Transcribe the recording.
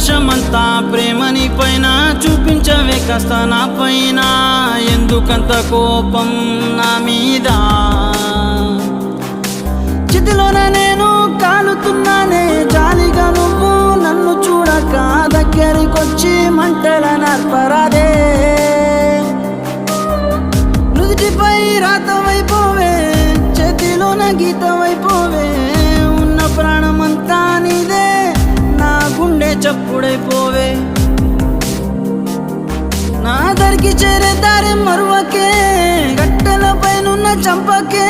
ఆకాశమంతా ప్రేమని పైన చూపించవే కాస్త నా పైన ఎందుకంత కోపం నా మీద చితిలోన నేను కాలుతున్నానే జాలిగా నువ్వు నన్ను చూడక దగ్గరికొచ్చి మంటల నర్పరాదే నుదిటిపై రాతవైపోవే చేతిలోన గీతవైపోవే ఉన్న ప్రాణమంతా నీదే నా గుండె చప్పుడైపోవే నా దరికి చేరే దారి మరువకే గట్టెల పైనున్న చంపకే